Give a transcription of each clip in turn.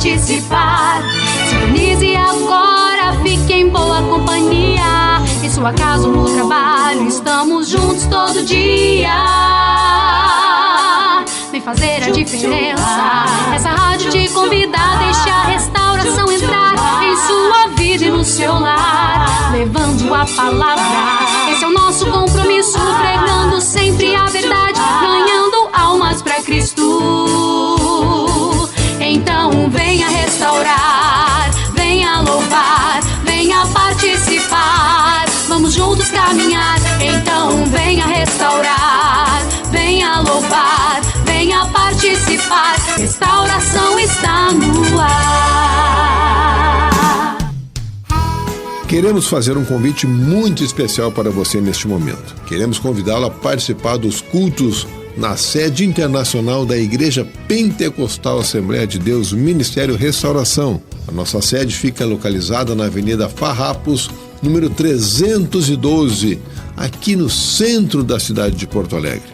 participar. Sintonize agora, fique em boa companhia. Em sua casa ou no trabalho, estamos juntos todo dia. Vem fazer a diferença. Essa rádio te convida a deixar a restauração entrar em sua vida e no seu lar, levando a palavra. Esse é o nosso compromisso, pregando sempre a verdade, ganhando almas para Cristo. Então venha restaurar, venha louvar, venha participar. Vamos juntos caminhar. Então venha restaurar, venha louvar, venha participar. Restauração está no ar. Queremos fazer um convite muito especial para você neste momento. Queremos convidá-lo a participar dos cultos na sede internacional da Igreja Pentecostal Assembleia de Deus Ministério Restauração. A nossa sede fica localizada na Avenida Farrapos, número 312, aqui no centro da cidade de Porto Alegre.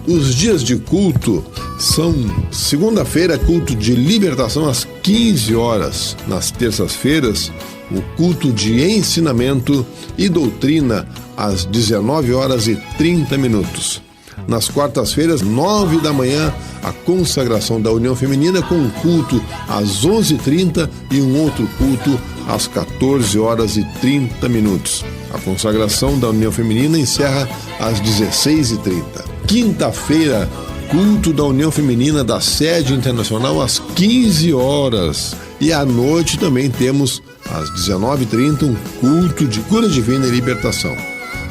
Os dias de culto são segunda-feira, culto de libertação às 15 horas. Nas terças-feiras, o culto de ensinamento e doutrina às 19 horas e 30 minutos. Nas quartas-feiras, 9 da manhã, a consagração da União Feminina com um culto às 11h30 e um outro culto às 14 horas e 30 minutos. A consagração da União Feminina encerra às 16h30. Quinta-feira, culto da União Feminina da Sede Internacional às 15 horas. E à noite também temos, às 19h30, um culto de cura divina e libertação.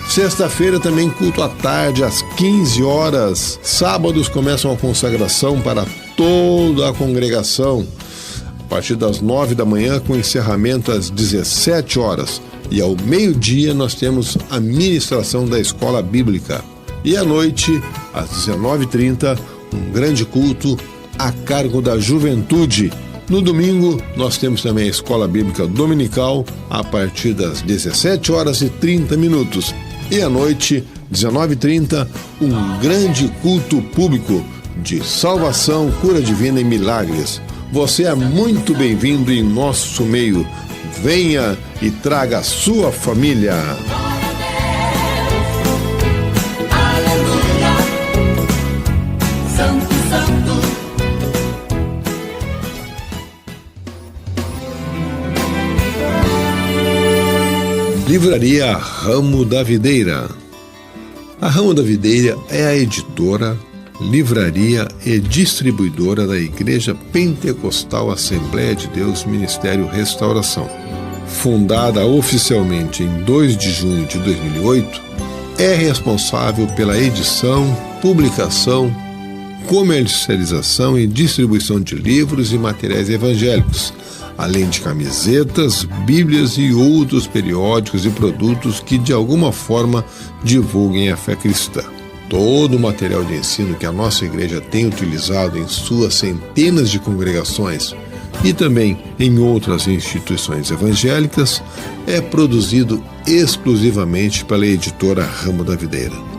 Sexta-feira também culto à tarde, às 15 horas. Sábados começam a consagração para toda a congregação, a partir das 9 da manhã, com encerramento às 17 horas. E ao meio-dia nós temos a ministração da escola bíblica. E à noite, às 19h30, um grande culto a cargo da juventude. No domingo, nós temos também a escola bíblica dominical, a partir das 17 horas e 30 minutos. E à noite, 19h30, um grande culto público de salvação, cura divina e milagres. Você é muito bem-vindo em nosso meio. Venha e traga a sua família. Livraria Ramo da Videira. A Ramo da Videira é a editora, livraria e distribuidora da Igreja Pentecostal Assembleia de Deus Ministério Restauração. Fundada oficialmente em 2 de junho de 2008, é responsável pela edição, publicação, comercialização e distribuição de livros e materiais evangélicos, além de camisetas, bíblias e outros periódicos e produtos que de alguma forma divulguem a fé cristã. Todo o material de ensino que a nossa igreja tem utilizado em suas centenas de congregações e também em outras instituições evangélicas é produzido exclusivamente pela editora Ramo da Videira.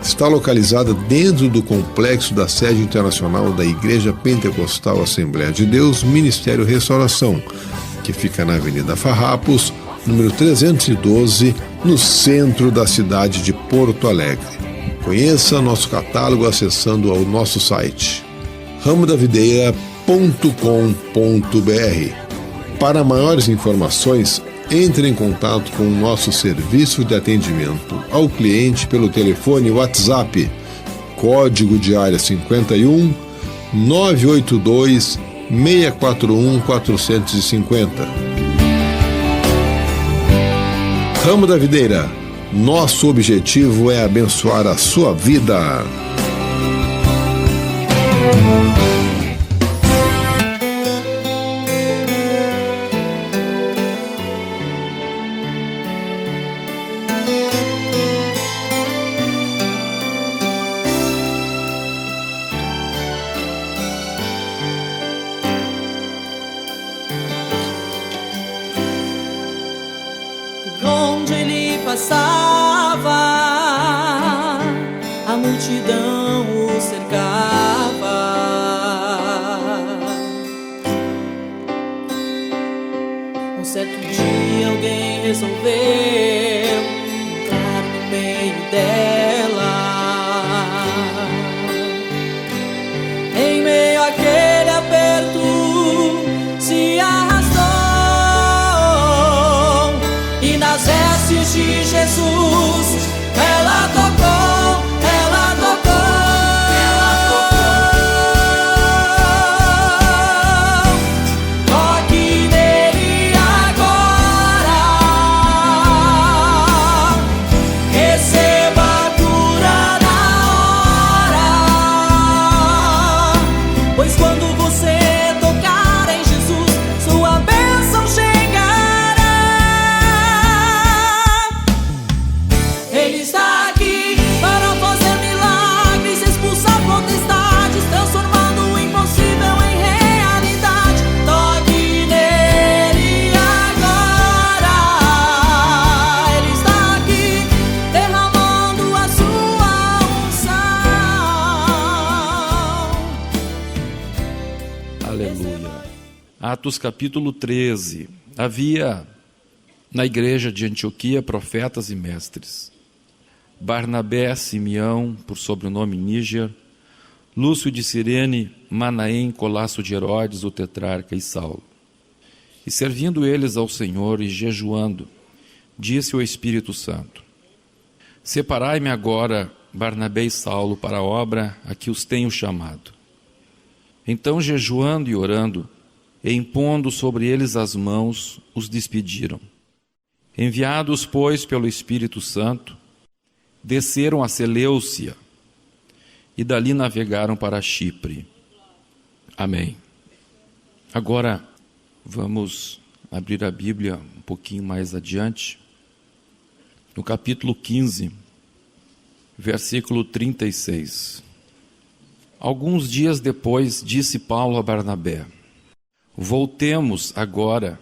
Está localizada dentro do complexo da sede internacional da Igreja Pentecostal Assembleia de Deus Ministério Restauração, que fica na Avenida Farrapos, número 312, no centro da cidade de Porto Alegre. Conheça nosso catálogo acessando ao nosso site ramodavideira.com.br. Para maiores informações, entre em contato com o nosso serviço de atendimento ao cliente pelo telefone WhatsApp, código de área 51 982 641 450. Ramo da Videira, nosso objetivo é abençoar a sua vida. Onde ele passava, a multidão meio dela. Em meio àquele aperto se arrastou, e nas vestes de Jesus ela tocou, ela tocou, ela tocou. Toque nele agora, receba a cura na hora, pois quando você tocar em Jesus, sua bênção chegará. Ele está aqui para fazer milagres, expulsar potestades, transformando o impossível em realidade. Toque nele agora. Ele está aqui derramando a sua unção. Aleluia. Atos capítulo 13. Havia na igreja de Antioquia profetas e mestres: Barnabé, Simeão, por sobrenome Níger, Lúcio de Cirene, Manaém, Colasso de Herodes, o tetrarca, e Saulo. E servindo eles ao Senhor e jejuando, disse o Espírito Santo: Separai-me agora Barnabé e Saulo para a obra a que os tenho chamado. Então, jejuando e orando, e impondo sobre eles as mãos, os despediram. Enviados, pois, pelo Espírito Santo, desceram a Seleucia e dali navegaram para Chipre. Amém. Agora vamos abrir a Bíblia um pouquinho mais adiante, no capítulo 15, versículo 36. Alguns dias depois, disse Paulo a Barnabé: Voltemos agora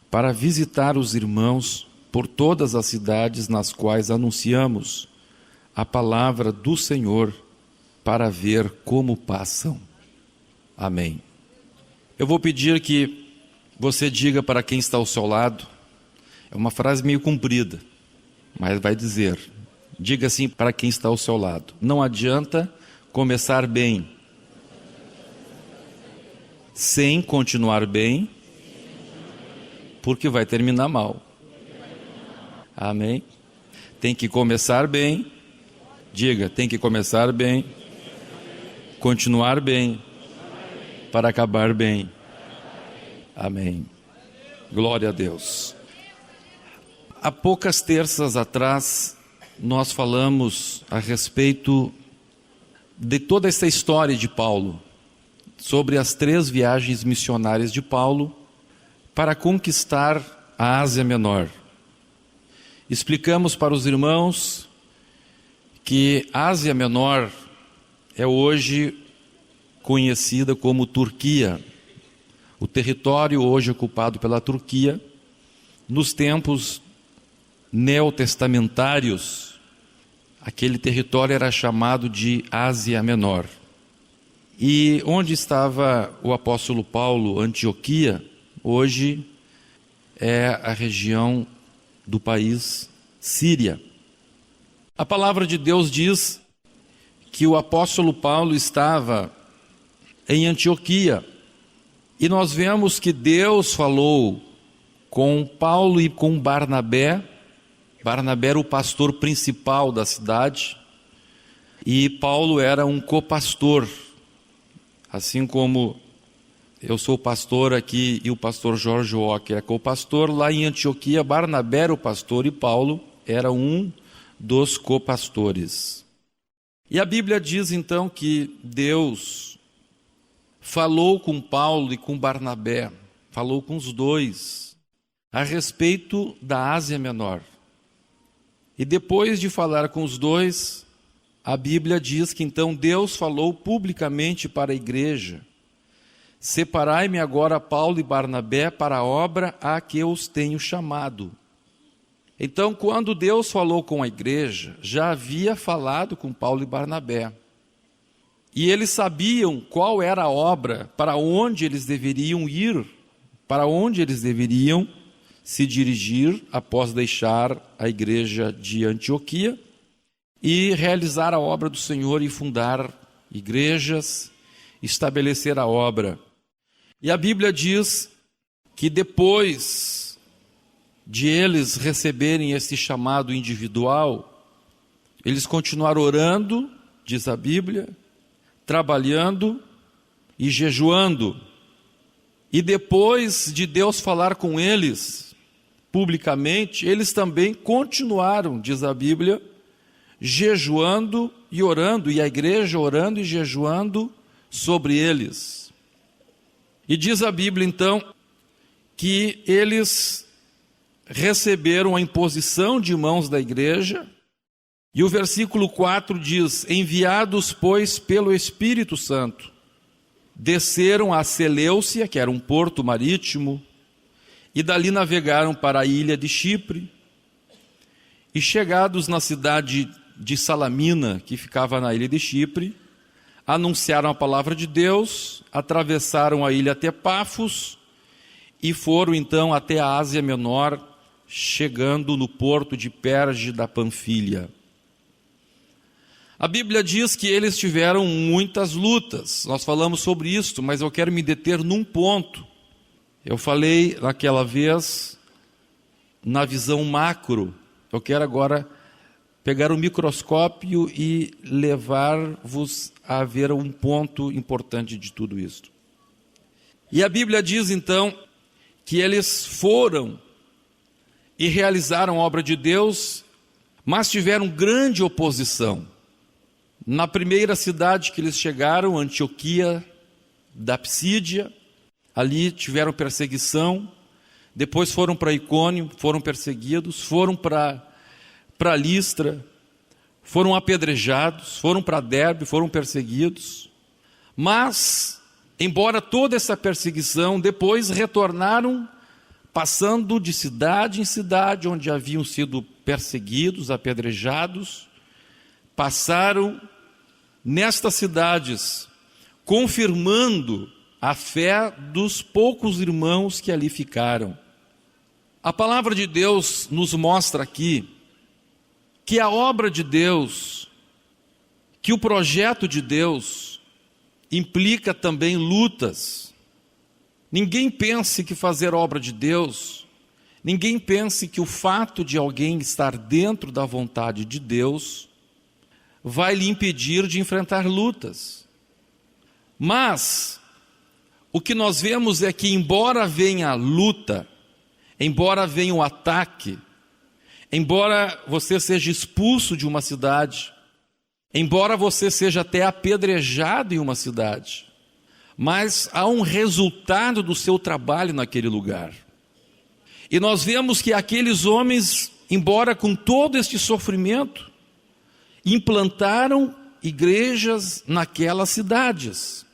para visitar os irmãos por todas as cidades nas quais anunciamos a palavra do Senhor, para ver como passam. Amém. Eu vou pedir que você diga para quem está ao seu lado, é uma frase meio comprida, mas vai dizer, diga assim para quem está ao seu lado: não adianta começar bem sem continuar bem, porque vai terminar mal. Amém? Tem que começar bem, diga, tem que começar bem, continuar bem, para acabar bem. Amém. Glória a Deus. Há poucas terças atrás, nós falamos a respeito de toda essa história de Paulo, sobre as 3 viagens missionárias de Paulo para conquistar a Ásia Menor. Explicamos para os irmãos que a Ásia Menor é hoje conhecida como Turquia, o território hoje ocupado pela Turquia. Nos tempos neotestamentários, aquele território era chamado de Ásia Menor. E onde estava o apóstolo Paulo, Antioquia, hoje é a região do país Síria. A palavra de Deus diz que o apóstolo Paulo estava em Antioquia, e nós vemos que Deus falou com Paulo e com Barnabé. Barnabé era o pastor principal da cidade, e Paulo era um copastor. Assim como eu sou pastor aqui e o pastor Jorge Walker é copastor, lá em Antioquia, Barnabé era o pastor e Paulo era um dos copastores. E a Bíblia diz então que Deus falou com Paulo e com Barnabé, falou com os dois, a respeito da Ásia Menor. E depois de falar com os dois, a Bíblia diz que então Deus falou publicamente para a igreja: Separai-me agora Paulo e Barnabé para a obra a que eu os tenho chamado. Então, quando Deus falou com a igreja, já havia falado com Paulo e Barnabé. E eles sabiam qual era a obra, para onde eles deveriam ir, para onde eles deveriam se dirigir após deixar a igreja de Antioquia e realizar a obra do Senhor e fundar igrejas, estabelecer a obra. E a Bíblia diz que depois de eles receberem esse chamado individual, eles continuaram orando, diz a Bíblia, trabalhando e jejuando. E depois de Deus falar com eles publicamente, eles também continuaram, diz a Bíblia, jejuando e orando, e a igreja orando e jejuando sobre eles. E diz a Bíblia então que eles receberam a imposição de mãos da igreja, e o versículo 4 diz: enviados, pois, pelo Espírito Santo, desceram a Seleucia, que era um porto marítimo, e dali navegaram para a ilha de Chipre, e chegados na cidade de Salamina, que ficava na ilha de Chipre, anunciaram a palavra de Deus, atravessaram a ilha até Pafos, e foram então até a Ásia Menor, chegando no porto de Perge da Panfilha. A Bíblia diz que eles tiveram muitas lutas. Nós falamos sobre isso, mas eu quero me deter num ponto. Eu falei naquela vez na visão macro. Eu quero agora pegar o microscópio e levar-vos a ver um ponto importante de tudo isso. E a Bíblia diz então que eles foram e realizaram a obra de Deus, mas tiveram grande oposição. Na primeira cidade que eles chegaram, Antioquia da Psídia, ali tiveram perseguição. Depois foram para Icônio, foram perseguidos. Foram para Listra, foram apedrejados. Foram para Derbe, foram perseguidos. Mas, embora toda essa perseguição, depois retornaram, passando de cidade em cidade, onde haviam sido perseguidos, apedrejados. Passaram nestas cidades, confirmando a fé dos poucos irmãos que ali ficaram. A palavra de Deus nos mostra aqui que a obra de Deus, que o projeto de Deus implica também lutas. Ninguém pense que fazer obra de Deus, ninguém pense que o fato de alguém estar dentro da vontade de Deus vai lhe impedir de enfrentar lutas. Mas o que nós vemos é que, embora venha a luta, embora venha o ataque, embora você seja expulso de uma cidade, embora você seja até apedrejado em uma cidade, mas há um resultado do seu trabalho naquele lugar. E nós vemos que aqueles homens, embora com todo este sofrimento, implantaram igrejas naquelas cidades.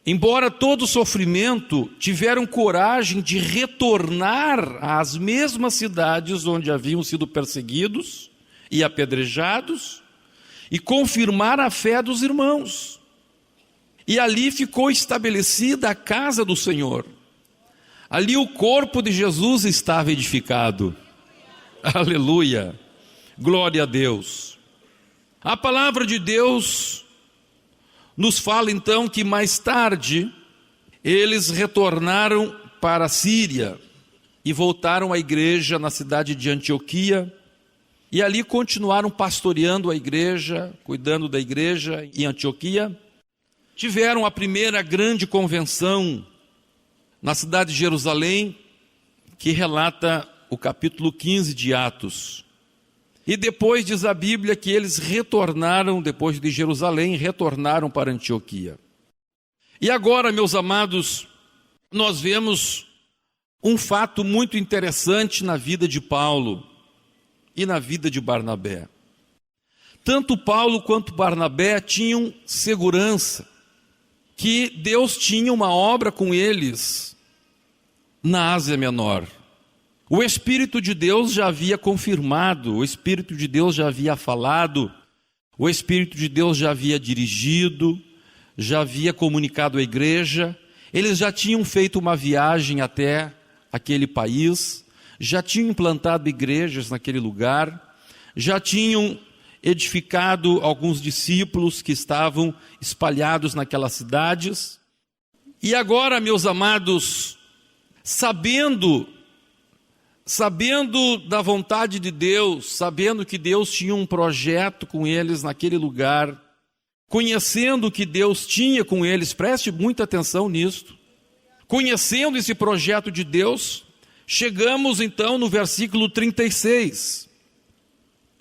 Embora todo o sofrimento, tiveram coragem de retornar às mesmas cidades onde haviam sido perseguidos e apedrejados e confirmar a fé dos irmãos. E ali ficou estabelecida a casa do Senhor. Ali o corpo de Jesus estava edificado. Aleluia! Glória a Deus! A palavra de Deus nos fala então que mais tarde eles retornaram para a Síria e voltaram à igreja na cidade de Antioquia, e ali continuaram pastoreando a igreja, cuidando da igreja em Antioquia. Tiveram a primeira grande convenção na cidade de Jerusalém, que relata o capítulo 15 de Atos. E depois diz a Bíblia que eles retornaram, depois de Jerusalém, retornaram para Antioquia. E agora, meus amados, nós vemos um fato muito interessante na vida de Paulo e na vida de Barnabé. Tanto Paulo quanto Barnabé tinham segurança que Deus tinha uma obra com eles na Ásia Menor. O Espírito de Deus já havia confirmado, o Espírito de Deus já havia falado, o Espírito de Deus já havia dirigido, já havia comunicado à igreja. Eles já tinham feito uma viagem até aquele país, já tinham implantado igrejas naquele lugar, já tinham edificado alguns discípulos que estavam espalhados naquelas cidades. E agora, meus amados, sabendo da vontade de Deus, sabendo que Deus tinha um projeto com eles naquele lugar, conhecendo o que Deus tinha com eles, preste muita atenção nisto, conhecendo esse projeto de Deus, chegamos então no versículo 36.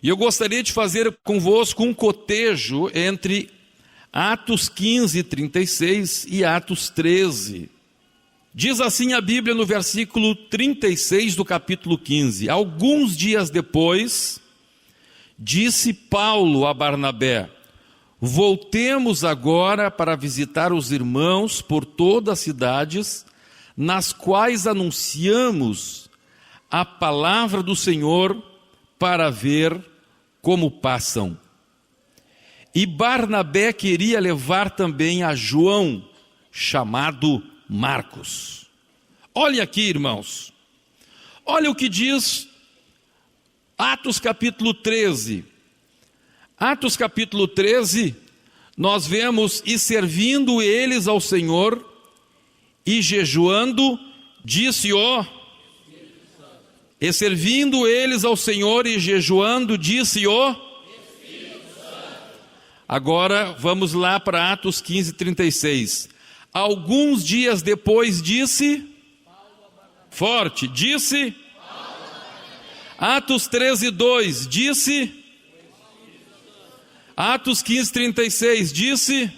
E eu gostaria de fazer convosco um cotejo entre Atos 15, 36 e Atos 13. Diz assim a Bíblia no versículo 36 do capítulo 15. Alguns dias depois, disse Paulo a Barnabé: voltemos agora para visitar os irmãos por todas as cidades, nas quais anunciamos a palavra do Senhor, para ver como passam. E Barnabé queria levar também a João, chamado Marcos. Olha aqui, irmãos. Olha o que diz Atos capítulo 13. Atos capítulo 13, nós vemos: e servindo eles ao Senhor e jejuando, disse-o. E servindo eles ao Senhor e jejuando, disse-o. Agora vamos lá para Atos 15, 36. Alguns dias depois disse, forte, disse. Atos 13, 2, disse. Atos 15, 36, disse.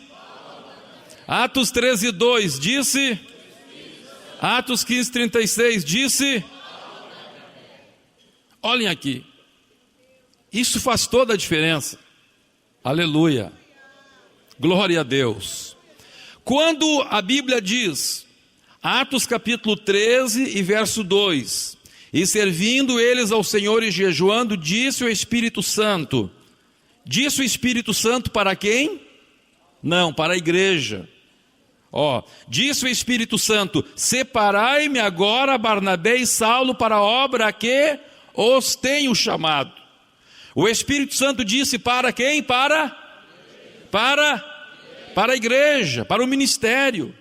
Atos 13, 2, disse. Atos 15, 36, disse. Olhem aqui, isso faz toda a diferença. Aleluia, glória a Deus. Quando a Bíblia diz, Atos capítulo 13 e verso 2, e servindo eles ao Senhor e jejuando, disse o Espírito Santo. Disse o Espírito Santo para quem? Não, para a igreja. Disse o Espírito Santo: separai-me agora Barnabé e Saulo para a obra a que os tenho chamado. O Espírito Santo disse para quem? Para a igreja, para o ministério.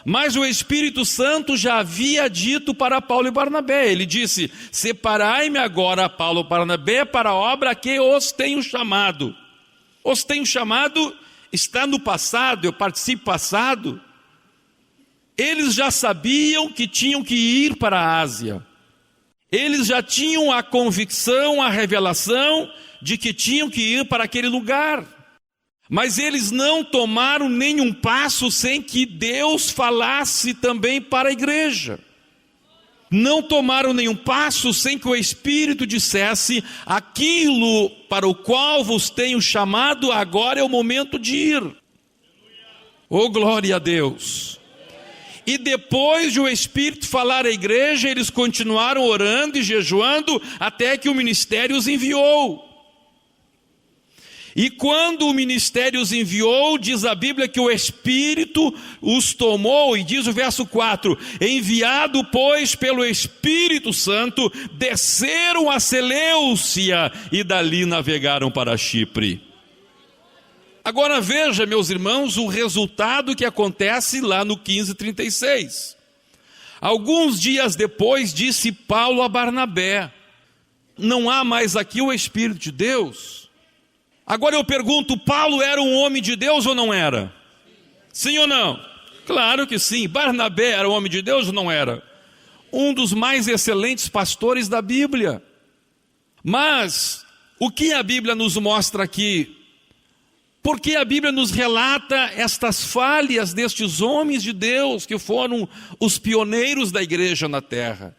Mas o Espírito Santo já havia dito para Paulo e Barnabé. Ele disse: separai-me agora Paulo e Barnabé para a obra a que os tenho chamado. Os tenho chamado está no passado, eu participo passado. Eles já sabiam que tinham que ir para a Ásia. Eles já tinham a convicção, a revelação de que tinham que ir para aquele lugar. Mas eles não tomaram nenhum passo sem que Deus falasse também para a igreja. Não tomaram nenhum passo sem que o Espírito dissesse: aquilo para o qual vos tenho chamado, agora é o momento de ir. Oh, glória a Deus! E depois de o Espírito falar à igreja, eles continuaram orando e jejuando até que o ministério os enviou. E quando o ministério os enviou, diz a Bíblia que o Espírito os tomou, e diz o verso 4: enviado, pois, pelo Espírito Santo, desceram a Seleucia e dali navegaram para Chipre. Agora veja, meus irmãos, o resultado que acontece lá no 15:36. Alguns dias depois disse Paulo a Barnabé: não há mais aqui o Espírito de Deus? Agora eu pergunto, Paulo era um homem de Deus ou não era? Sim ou não? Claro que sim. Barnabé era um homem de Deus ou não era? Um dos mais excelentes pastores da Bíblia. Mas o que a Bíblia nos mostra aqui? Porque a Bíblia nos relata estas falhas destes homens de Deus que foram os pioneiros da igreja na terra.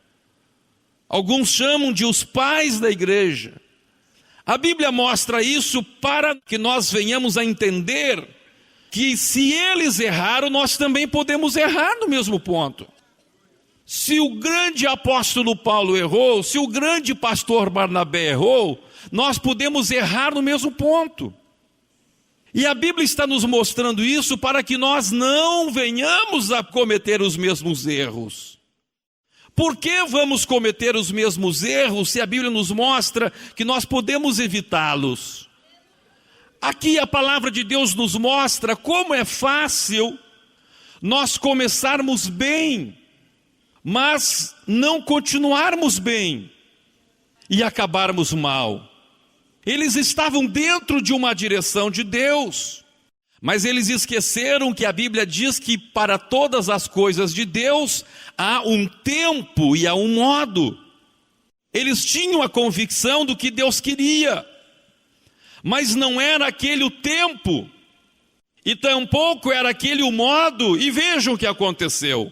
Alguns chamam de os pais da igreja. A Bíblia mostra isso para que nós venhamos a entender que se eles erraram, nós também podemos errar no mesmo ponto. Se o grande apóstolo Paulo errou, se o grande pastor Barnabé errou, nós podemos errar no mesmo ponto. E a Bíblia está nos mostrando isso para que nós não venhamos a cometer os mesmos erros. Por que vamos cometer os mesmos erros se a Bíblia nos mostra que nós podemos evitá-los? Aqui a palavra de Deus nos mostra como é fácil nós começarmos bem, mas não continuarmos bem e acabarmos mal. Eles estavam dentro de uma direção de Deus, mas eles esqueceram que a Bíblia diz que para todas as coisas de Deus há um tempo e há um modo. Eles tinham a convicção do que Deus queria, mas não era aquele o tempo, e tampouco era aquele o modo, e vejam o que aconteceu.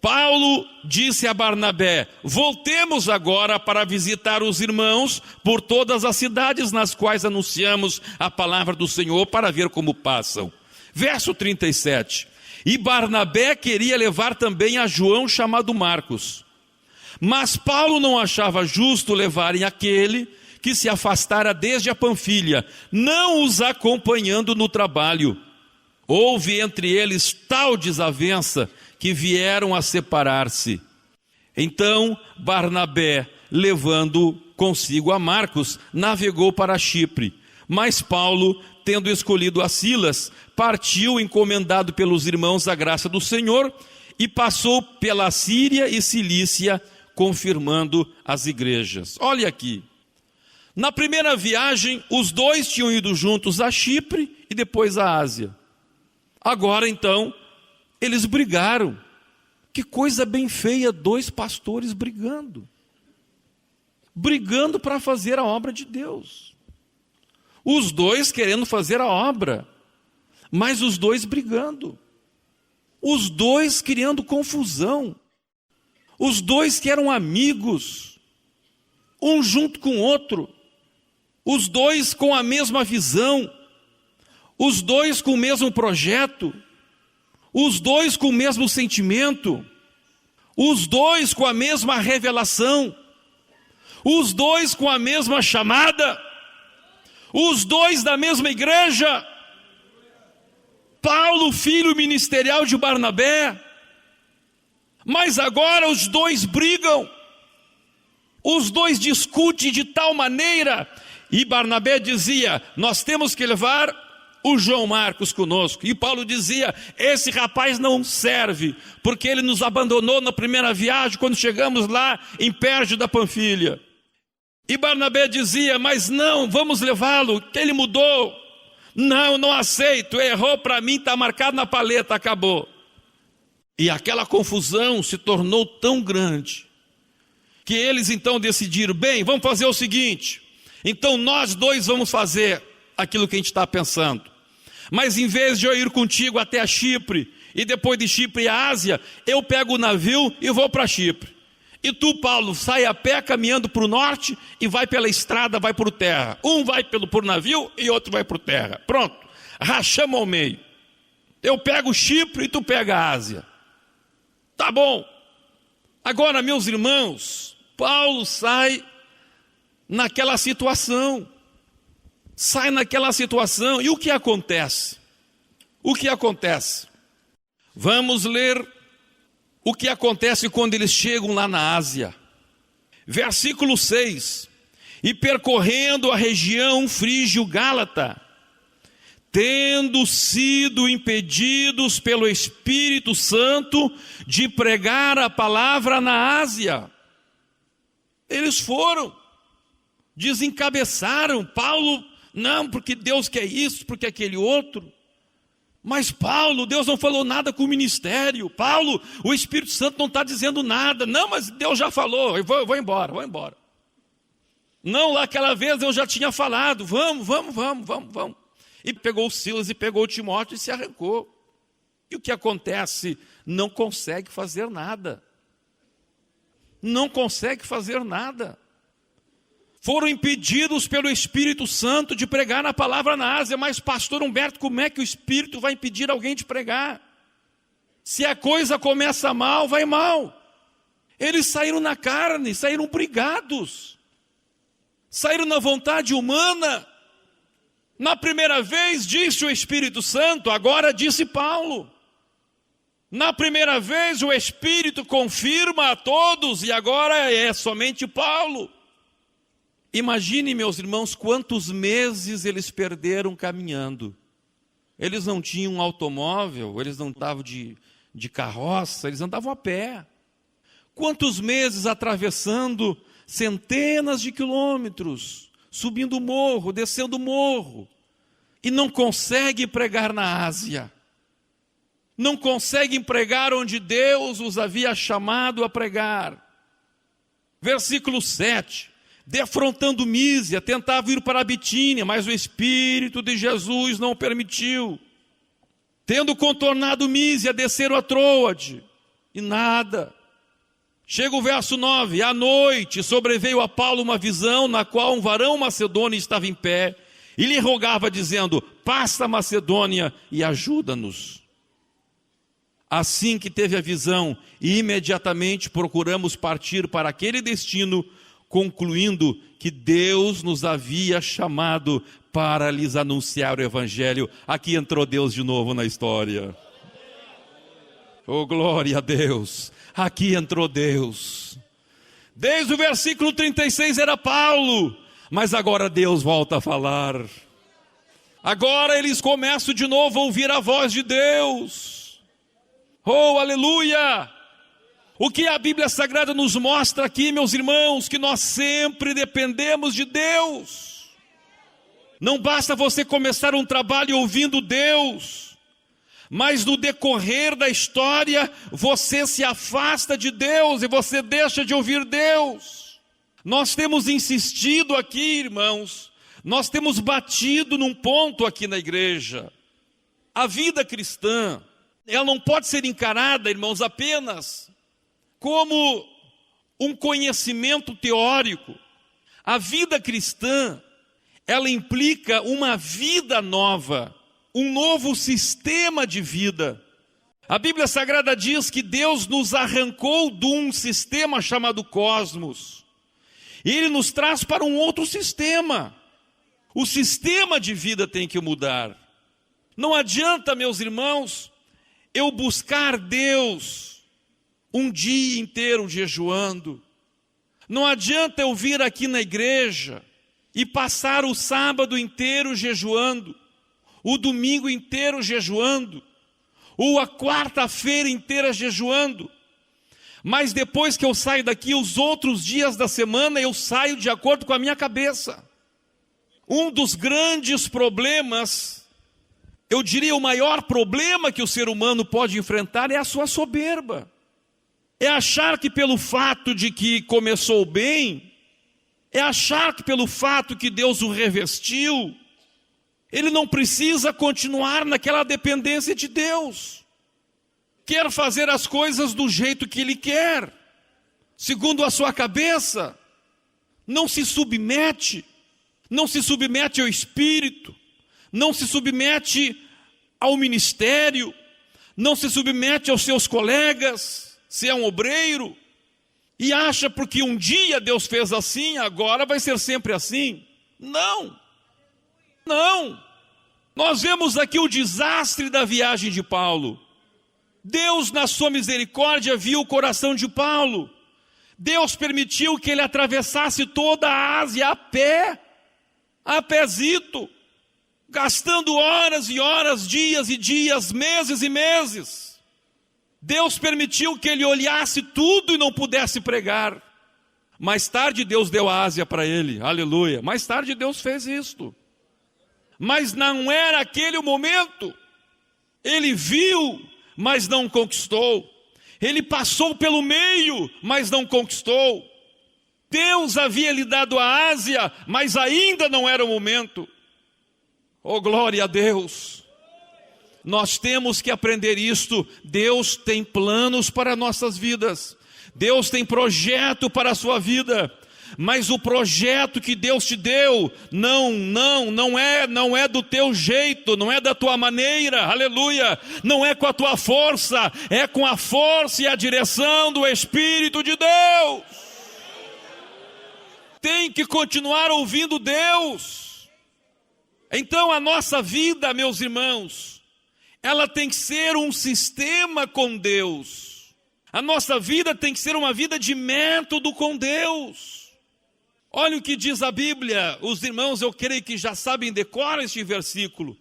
Paulo disse a Barnabé: voltemos agora para visitar os irmãos por todas as cidades nas quais anunciamos a palavra do Senhor, para ver como passam. Verso 37. E Barnabé queria levar também a João, chamado Marcos. Mas Paulo não achava justo levarem aquele que se afastara desde a Panfilha, não os acompanhando no trabalho. Houve entre eles tal desavença que vieram a separar-se. Então Barnabé, levando consigo a Marcos, navegou para Chipre. Mas Paulo, tendo escolhido a Silas, partiu encomendado pelos irmãos à graça do Senhor e passou pela Síria e Cilícia, confirmando as igrejas. Olha aqui. Na primeira viagem, os dois tinham ido juntos a Chipre e depois à Ásia. Agora então, eles brigaram. Que coisa bem feia, dois pastores brigando. Brigando para fazer a obra de Deus. Os dois querendo fazer a obra, mas os dois brigando. Os dois criando confusão. Os dois que eram amigos, um junto com o outro. Os dois com a mesma visão. Os dois com o mesmo projeto. Os dois com o mesmo sentimento, os dois com a mesma revelação, os dois com a mesma chamada, os dois da mesma igreja. Paulo, filho ministerial de Barnabé, mas agora os dois brigam, os dois discutem de tal maneira, e Barnabé dizia: nós temos que levar o João Marcos conosco. E Paulo dizia: esse rapaz não serve, porque ele nos abandonou na primeira viagem, quando chegamos lá em Perge da Panfilha. E Barnabé dizia: mas não, vamos levá-lo, que ele mudou. Não aceito, errou para mim, está marcado na paleta, acabou. E aquela confusão se tornou tão grande, que eles então decidiram: bem, vamos fazer o seguinte, então nós dois vamos fazer aquilo que a gente está pensando. Mas em vez de eu ir contigo até a Chipre, e depois de Chipre a Ásia, eu pego o navio e vou para Chipre. E tu, Paulo, sai a pé caminhando para o norte e vai pela estrada, vai por terra. Um vai por navio e outro vai por terra. Pronto, rachamos ao meio. Eu pego Chipre e tu pega a Ásia. Tá bom. Agora, meus irmãos, Paulo sai naquela situação. Sai naquela situação, e o que acontece? O que acontece? Vamos ler o que acontece quando eles chegam lá na Ásia. Versículo 6. E percorrendo a região frígio-gálata, tendo sido impedidos pelo Espírito Santo de pregar a palavra na Ásia. Eles foram, desencabeçaram. Paulo: não, porque Deus quer isso, porque aquele outro. Mas Paulo, Deus não falou nada com o ministério. Paulo, o Espírito Santo não está dizendo nada. Não, mas Deus já falou, eu vou embora. Não, lá aquela vez eu já tinha falado, vamos. E pegou o Silas e pegou o Timóteo e se arrancou. E o que acontece? Não consegue fazer nada. Não consegue fazer nada. Foram impedidos pelo Espírito Santo de pregar a palavra na Ásia. Mas pastor Humberto, como é que o Espírito vai impedir alguém de pregar? Se a coisa começa mal, vai mal. Eles saíram na carne, saíram brigados. Saíram na vontade humana. Na primeira vez disse o Espírito Santo, agora disse Paulo. Na primeira vez o Espírito confirma a todos e agora é somente Paulo. Imagine, meus irmãos, quantos meses eles perderam caminhando. Eles não tinham um automóvel, eles não andavam de carroça, eles andavam a pé. Quantos meses atravessando centenas de quilômetros, subindo o morro, descendo o morro, e não conseguem pregar na Ásia. Não conseguem pregar onde Deus os havia chamado a pregar. Versículo 7. Defrontando Mísia, tentava ir para a Bitínia, mas o Espírito de Jesus não permitiu. Tendo contornado Mísia, desceram a Troade, e nada. Chega o verso 9, à noite sobreveio a Paulo uma visão, na qual um varão macedônio estava em pé, e lhe rogava dizendo, passa a Macedônia e ajuda-nos. Assim que teve a visão, imediatamente procuramos partir para aquele destino, concluindo que Deus nos havia chamado para lhes anunciar o Evangelho. Aqui entrou Deus de novo na história. Oh, glória a Deus! Aqui entrou Deus. Desde o versículo 36 era Paulo, mas agora Deus volta a falar. Agora eles começam de novo a ouvir a voz de Deus. Oh, aleluia! O que a Bíblia Sagrada nos mostra aqui, meus irmãos, que nós sempre dependemos de Deus. Não basta você começar um trabalho ouvindo Deus, mas no decorrer da história, você se afasta de Deus e você deixa de ouvir Deus. Nós temos insistido aqui, irmãos, nós temos batido num ponto aqui na igreja. A vida cristã, ela não pode ser encarada, irmãos, apenas como um conhecimento teórico. A vida cristã, ela implica uma vida nova, um novo sistema de vida. A Bíblia Sagrada diz que Deus nos arrancou de um sistema chamado cosmos, e Ele nos traz para um outro sistema. O sistema de vida tem que mudar. Não adianta, meus irmãos, eu buscar Deus um dia inteiro jejuando. Não adianta eu vir aqui na igreja e passar o sábado inteiro jejuando, o domingo inteiro jejuando, ou a quarta-feira inteira jejuando. Mas depois que eu saio daqui, os outros dias da semana, eu saio de acordo com a minha cabeça. Um dos grandes problemas, eu diria o maior problema que o ser humano pode enfrentar é a sua soberba. É achar que pelo fato de que começou bem, é achar que pelo fato que Deus o revestiu, ele não precisa continuar naquela dependência de Deus. Quer fazer as coisas do jeito que ele quer, segundo a sua cabeça, não se submete ao Espírito, não se submete ao ministério, não se submete aos seus colegas, se é um obreiro, e acha porque um dia Deus fez assim, agora vai ser sempre assim. Não, não. Nós vemos aqui o desastre da viagem de Paulo. Deus, na sua misericórdia, viu o coração de Paulo. Deus permitiu que ele atravessasse toda a Ásia a pézito, gastando horas e horas, dias e dias, meses e meses. Deus permitiu que ele olhasse tudo e não pudesse pregar. Mais tarde Deus deu a Ásia para ele, aleluia. Mais tarde Deus fez isto. Mas não era aquele o momento. Ele viu, mas não conquistou. Ele passou pelo meio, mas não conquistou. Deus havia lhe dado a Ásia, mas ainda não era o momento. Oh, glória a Deus! Nós temos que aprender isto. Deus tem planos para nossas vidas. Deus tem projeto para a sua vida. Mas o projeto que Deus te deu não é do teu jeito, não é da tua maneira, aleluia. Não é com a tua força, é com a força e a direção do Espírito de Deus. Tem que continuar ouvindo Deus. Então a nossa vida, meus irmãos, ela tem que ser um sistema com Deus. A nossa vida tem que ser uma vida de método com Deus. Olha o que diz a Bíblia. Os irmãos, eu creio que já sabem decora este versículo.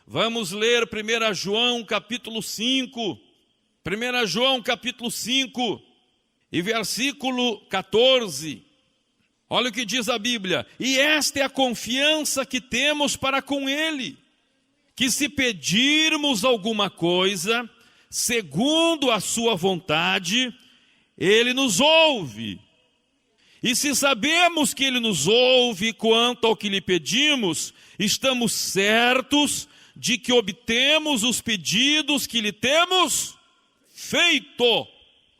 Vamos ler 1 João capítulo 5. 1 João capítulo 5 e versículo 14. Olha o que diz a Bíblia. E esta é a confiança que temos para com Ele, que se pedirmos alguma coisa, segundo a sua vontade, Ele nos ouve. E se sabemos que Ele nos ouve quanto ao que lhe pedimos, estamos certos de que obtemos os pedidos que lhe temos feito.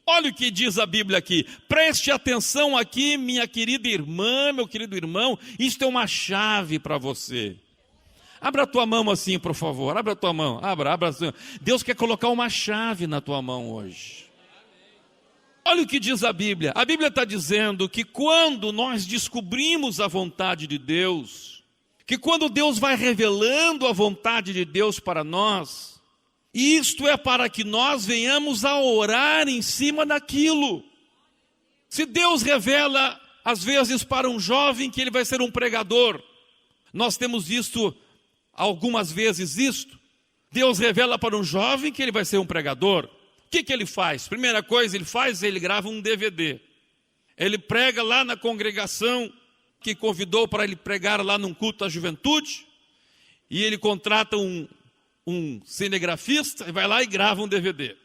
Olha o que diz a Bíblia aqui. Preste atenção aqui, minha querida irmã, meu querido irmão. Isto é uma chave para você. Abra a tua mão assim, por favor. Abra a tua mão. Abra assim. Deus quer colocar uma chave na tua mão hoje. Olha o que diz a Bíblia. A Bíblia está dizendo que quando nós descobrimos a vontade de Deus, que quando Deus vai revelando a vontade de Deus para nós, isto é para que nós venhamos a orar em cima daquilo. Se Deus revela, às vezes, para um jovem que ele vai ser um pregador, nós temos visto algumas vezes isto. Deus revela para um jovem que ele vai ser um pregador. O que ele faz? Primeira coisa ele grava um DVD. Ele prega lá na congregação que convidou para ele pregar lá num culto à juventude, e ele contrata um cinegrafista, e vai lá e grava um DVD.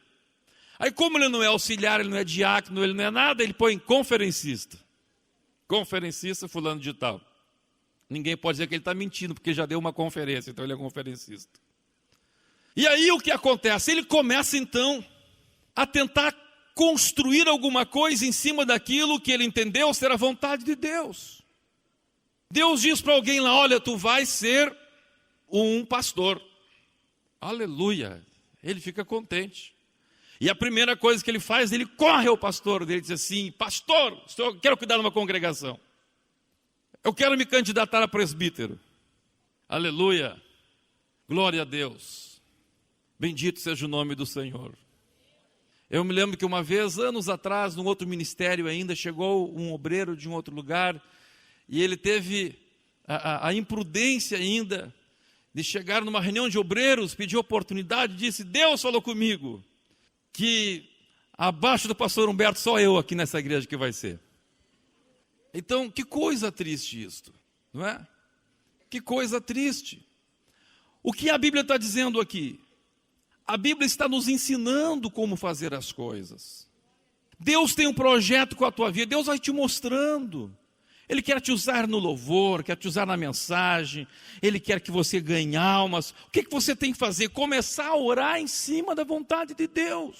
Aí como ele não é auxiliar, ele não é diácono, ele não é nada, ele põe conferencista. Conferencista fulano de tal. Ninguém pode dizer que ele está mentindo, porque já deu uma conferência, então ele é conferencista. E aí o que acontece? Ele começa então a tentar construir alguma coisa em cima daquilo que ele entendeu ser a vontade de Deus. Deus diz para alguém lá, olha, tu vais ser um pastor. Aleluia. Ele fica contente. E a primeira coisa que ele faz, ele corre ao pastor dele e diz assim, pastor, eu quero cuidar de uma congregação. Eu quero me candidatar a presbítero. Aleluia. Glória a Deus. Bendito seja o nome do Senhor. Eu me lembro que uma vez, anos atrás, num outro ministério ainda, chegou um obreiro de um outro lugar, e ele teve a imprudência ainda de chegar numa reunião de obreiros, pediu oportunidade, disse, Deus falou comigo, que abaixo do pastor Humberto, só eu aqui nessa igreja que vai ser. Então, que coisa triste isto, não é? Que coisa triste. O que a Bíblia está dizendo aqui? A Bíblia está nos ensinando como fazer as coisas. Deus tem um projeto com a tua vida, Deus vai te mostrando. Ele quer te usar no louvor, quer te usar na mensagem, Ele quer que você ganhe almas. O que você tem que fazer? Começar a orar em cima da vontade de Deus.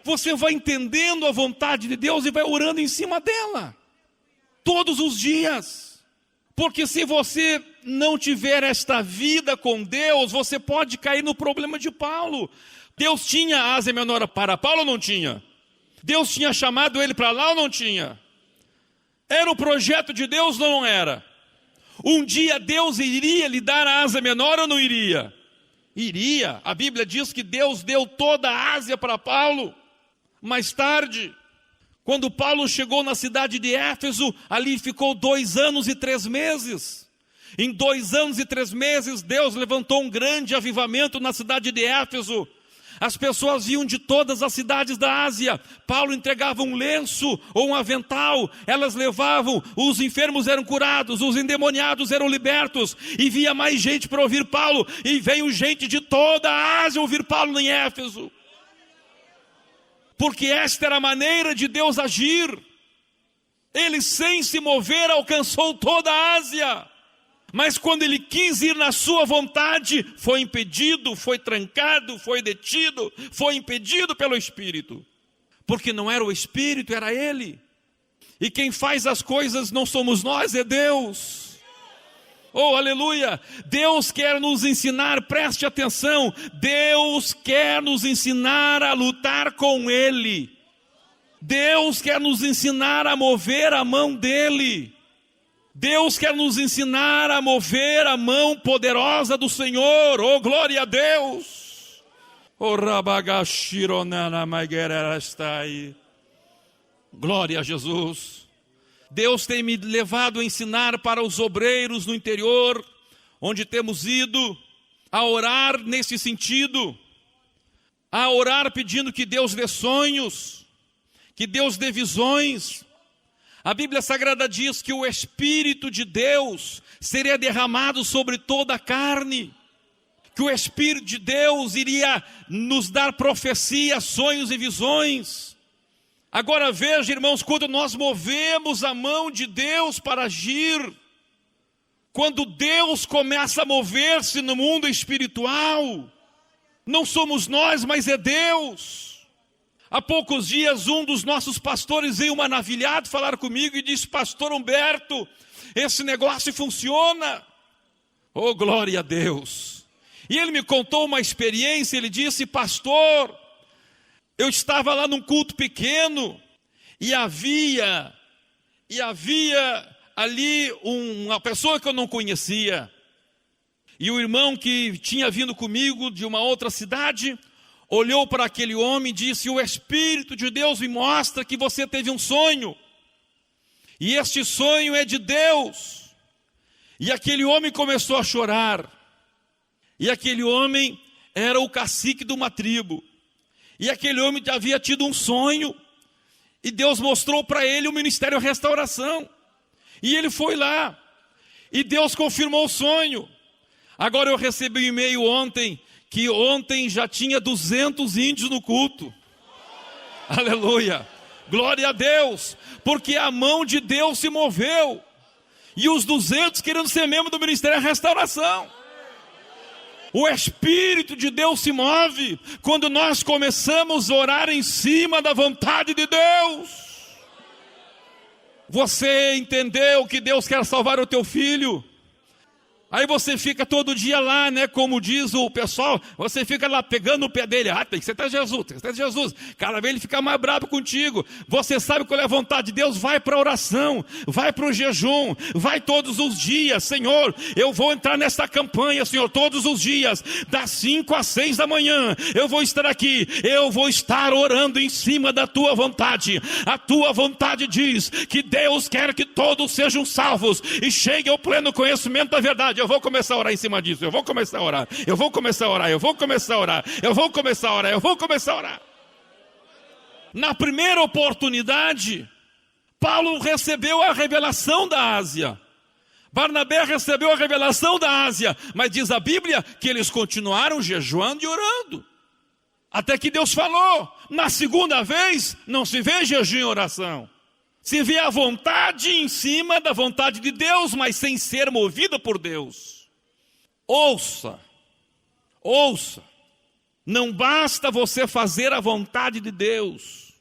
Você vai entendendo a vontade de Deus e vai orando em cima dela, todos os dias. Porque se você não tiver esta vida com Deus, você pode cair no problema de Paulo. Deus tinha a Ásia Menor para Paulo ou não tinha? Deus tinha chamado ele para lá ou não tinha? Era o projeto de Deus ou não era? Um dia Deus iria lhe dar a Ásia Menor ou não iria? Iria. A Bíblia diz que Deus deu toda a Ásia para Paulo. Mais tarde, quando Paulo chegou na cidade de Éfeso, ali ficou 2 anos e 3 meses. Em 2 anos e 3 meses, Deus levantou um grande avivamento na cidade de Éfeso. As pessoas vinham de todas as cidades da Ásia. Paulo entregava um lenço ou um avental, elas levavam, os enfermos eram curados, os endemoniados eram libertos, e via mais gente para ouvir Paulo, e veio gente de toda a Ásia ouvir Paulo em Éfeso. Porque esta era a maneira de Deus agir. Ele, sem se mover, alcançou toda a Ásia. Mas quando ele quis ir na sua vontade, foi impedido, foi trancado, foi detido, foi impedido pelo Espírito. Porque não era o Espírito, era ele. E quem faz as coisas não somos nós, é Deus. Oh, aleluia! Deus quer nos ensinar, preste atenção, Deus quer nos ensinar a lutar com Ele. Deus quer nos ensinar a mover a mão dEle. Deus quer nos ensinar a mover a mão poderosa do Senhor. Oh, glória a Deus! Oh, rabagashirona maiguera está aí. Glória a Jesus. Deus tem me levado a ensinar para os obreiros no interior, onde temos ido, a orar nesse sentido, a orar pedindo que Deus dê sonhos, que Deus dê visões. A Bíblia Sagrada diz que o Espírito de Deus seria derramado sobre toda a carne, que o Espírito de Deus iria nos dar profecias, sonhos e visões. Agora veja, irmãos, quando nós movemos a mão de Deus para agir, quando Deus começa a mover-se no mundo espiritual, não somos nós, mas é Deus. Há poucos dias um dos nossos pastores veio maravilhado falar comigo e disse: pastor Humberto, esse negócio funciona. Oh, glória a Deus. E ele me contou uma experiência. Ele disse: pastor, eu estava lá num culto pequeno e havia ali uma pessoa que eu não conhecia. E o irmão que tinha vindo comigo de uma outra cidade olhou para aquele homem e disse: o Espírito de Deus me mostra que você teve um sonho, e este sonho é de Deus. E aquele homem começou a chorar. E aquele homem era o cacique de uma tribo. E aquele homem havia tido um sonho, e Deus mostrou para ele o Ministério Restauração. E ele foi lá, e Deus confirmou o sonho. Agora eu recebi um e-mail ontem, que ontem já tinha 200 índios no culto. Aleluia, glória a Deus, porque a mão de Deus se moveu. E os 200 querendo ser membro do Ministério Restauração. O Espírito de Deus se move quando nós começamos a orar em cima da vontade de Deus. Você entendeu que Deus quer salvar o teu filho? Aí você fica todo dia lá, né? Como diz o pessoal, você fica lá pegando o pé dele. Ah, tem que ser até Jesus, tem que ser até Jesus. Cada vez ele fica mais bravo contigo. Você sabe qual é a vontade de Deus? Vai para a oração, vai para o jejum, vai todos os dias. Senhor, eu vou entrar nessa campanha, Senhor, todos os dias, das 5 às 6 da manhã. Eu vou estar aqui, eu vou estar orando em cima da tua vontade. A tua vontade diz que Deus quer que todos sejam salvos e cheguem ao pleno conhecimento da verdade. Eu vou começar a orar em cima disso, eu vou começar a orar, eu vou começar a orar, eu vou começar a orar, eu vou começar a orar, eu vou começar a orar. Na primeira oportunidade, Paulo recebeu a revelação da Ásia, Barnabé recebeu a revelação da Ásia, mas diz a Bíblia que eles continuaram jejuando e orando, até que Deus falou. Na segunda vez, não se vê jejum e oração. Se vê a vontade em cima da vontade de Deus, mas sem ser movida por Deus. Ouça, não basta você fazer a vontade de Deus,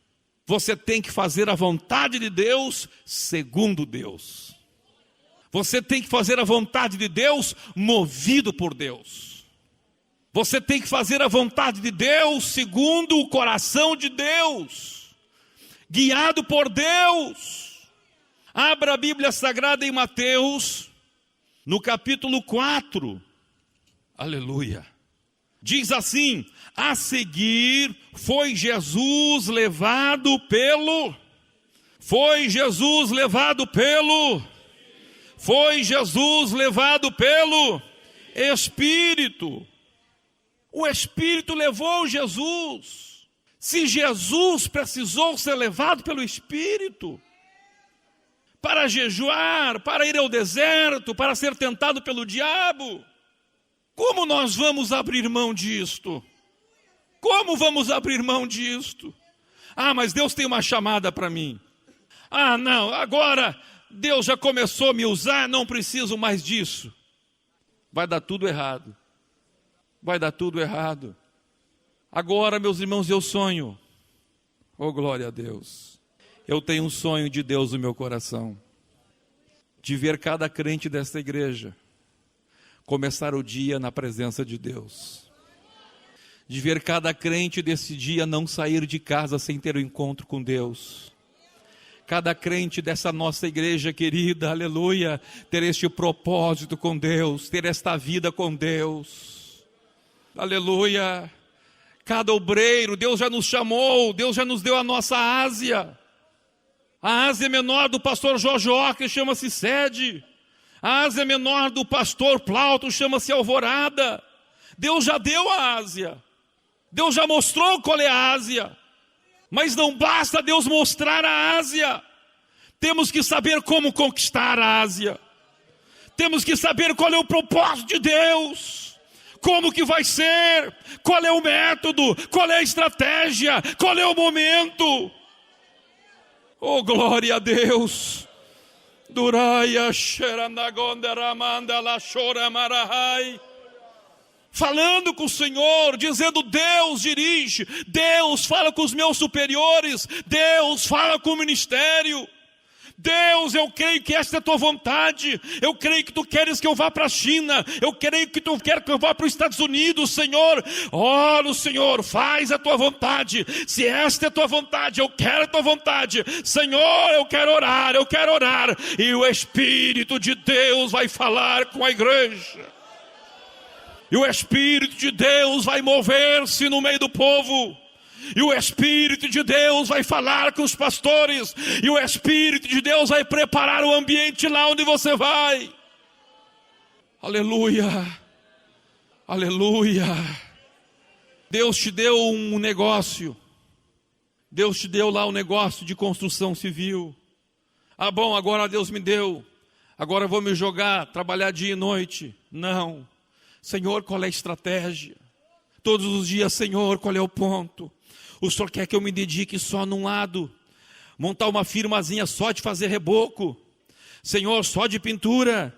você tem que fazer a vontade de Deus segundo Deus. Você tem que fazer a vontade de Deus movido por Deus. Você tem que fazer a vontade de Deus segundo o coração de Deus, guiado por Deus. Abra a Bíblia Sagrada em Mateus, no capítulo 4. Aleluia. Diz assim: a seguir foi Jesus levado pelo Espírito. O Espírito levou Jesus. Se Jesus precisou ser levado pelo Espírito para jejuar, para ir ao deserto, para ser tentado pelo diabo, como nós vamos abrir mão disto? Como vamos abrir mão disto? Ah, mas Deus tem uma chamada para mim. Ah, não, agora Deus já começou a me usar, não preciso mais disso. Vai dar tudo errado. Vai dar tudo errado. Agora, meus irmãos, eu sonho. Oh, glória a Deus. Eu tenho um sonho de Deus no meu coração, de ver cada crente desta igreja começar o dia na presença de Deus, de ver cada crente desse dia não sair de casa sem ter um encontro com Deus, cada crente dessa nossa igreja querida, aleluia, ter este propósito com Deus, ter esta vida com Deus, aleluia. Cada obreiro, Deus já nos chamou, Deus já nos deu a nossa Ásia. A Ásia menor do pastor Jojó, que chama-se Sede. A Ásia menor do pastor Plauto chama-se Alvorada. Deus já deu a Ásia. Deus já mostrou qual é a Ásia. Mas não basta Deus mostrar a Ásia. Temos que saber como conquistar a Ásia. Temos que saber qual é o propósito de Deus. Como que vai ser? Qual é o método? Qual é a estratégia? Qual é o momento? Oh, glória a Deus! Duraya Sheranagonderamanda la Choramarahai. Falando com o Senhor, dizendo: Deus dirige, Deus fala com os meus superiores, Deus fala com o ministério. Deus, eu creio que esta é a tua vontade, eu creio que tu queres que eu vá para a China, eu creio que tu queres que eu vá para os Estados Unidos, Senhor. Ora, Senhor, faz a tua vontade. Se esta é a tua vontade, eu quero a tua vontade. Senhor, eu quero orar, e o Espírito de Deus vai falar com a igreja. E o Espírito de Deus vai mover-se no meio do povo. E o Espírito de Deus vai falar com os pastores. E o Espírito de Deus vai preparar o ambiente lá onde você vai. Aleluia. Aleluia. Deus te deu um negócio. Deus te deu lá um negócio de construção civil. Ah, bom, agora Deus me deu. Agora eu vou me jogar, trabalhar dia e noite. Não. Senhor, qual é a estratégia? Todos os dias, Senhor, qual é o ponto? O Senhor quer que eu me dedique só num lado, montar uma firmazinha só de fazer reboco, Senhor, só de pintura,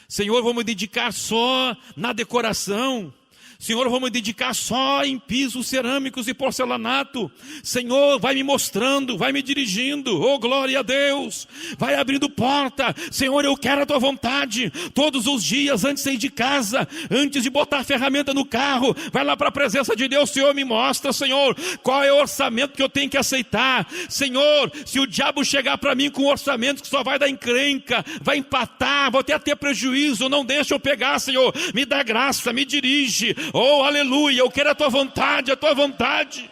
Senhor, vou me dedicar só na decoração, Senhor, vou me dedicar só em pisos cerâmicos e porcelanato. Senhor, vai me mostrando, vai me dirigindo. Oh, glória a Deus. Vai abrindo porta. Senhor, eu quero a tua vontade. Todos os dias, antes de sair de casa, antes de botar a ferramenta no carro, vai lá para a presença de Deus. Senhor, me mostra, Senhor, qual é o orçamento que eu tenho que aceitar. Senhor, se o diabo chegar para mim com um orçamento que só vai dar encrenca, vai empatar, vou até ter prejuízo, não deixa eu pegar, Senhor. Me dá graça, me dirige. Oh, aleluia, eu quero a tua vontade, a tua vontade.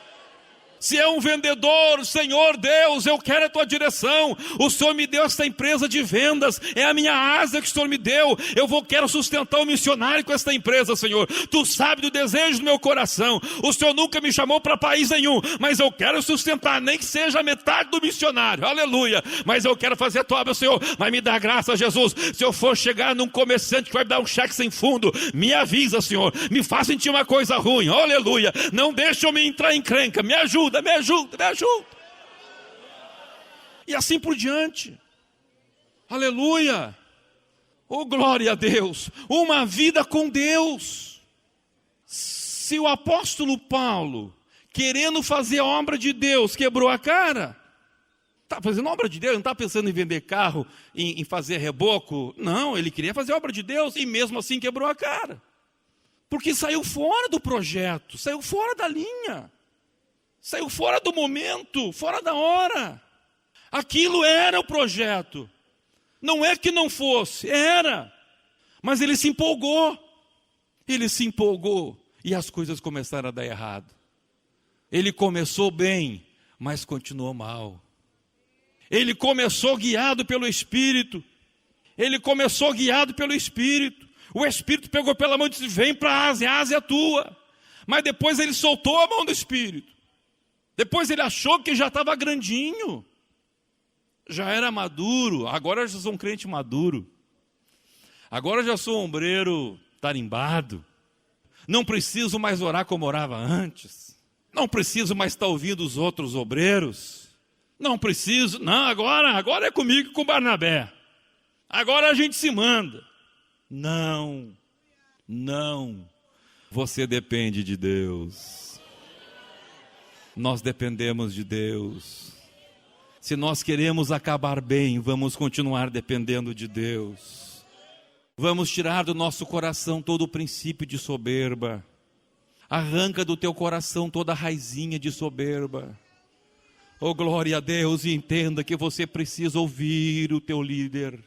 Se é um vendedor, Senhor Deus, eu quero a tua direção. O Senhor me deu essa empresa de vendas, é a minha asa que o Senhor me deu. Quero sustentar o missionário com essa empresa, Senhor. Tu sabes do desejo do meu coração. O Senhor nunca me chamou para país nenhum, mas eu quero sustentar, nem que seja a metade do missionário, aleluia. Mas eu quero fazer a tua obra, Senhor. Vai me dar graça, Jesus. Se eu for chegar num comerciante que vai me dar um cheque sem fundo, me avisa, Senhor. Me faz sentir uma coisa ruim, aleluia. Não deixa eu me entrar em encrenca, me ajuda. Me ajuda. E assim por diante. Aleluia. Oh, glória a Deus. Uma vida com Deus. Se o apóstolo Paulo, querendo fazer a obra de Deus, quebrou a cara, está fazendo a obra de Deus, não está pensando em vender carro, em fazer reboco. Não, ele queria fazer a obra de Deus e mesmo assim quebrou a cara. Porque saiu fora do projeto, saiu fora da linha. Saiu fora do momento, fora da hora. Aquilo era o projeto. Não é que não fosse, era. Mas ele se empolgou. Ele se empolgou e as coisas começaram a dar errado. Ele começou bem, mas continuou mal. Ele começou guiado pelo Espírito. O Espírito pegou pela mão e disse: vem para a Ásia, a Ásia é tua. Mas depois ele soltou a mão do Espírito. Depois ele achou que já estava grandinho, já era maduro. Agora eu já sou um crente maduro. Agora eu já sou um ombreiro tarimbado. Não preciso mais orar como orava antes. Não preciso mais estar ouvindo os outros obreiros. Não preciso, não, agora é comigo e com Barnabé. Agora a gente se manda. Não. Você depende de Deus. Nós dependemos de Deus. Se nós queremos acabar bem, vamos continuar dependendo de Deus. Vamos tirar do nosso coração todo o princípio de soberba. Arranca do teu coração toda a raizinha de soberba. Oh, glória a Deus, e entenda que você precisa ouvir o teu líder,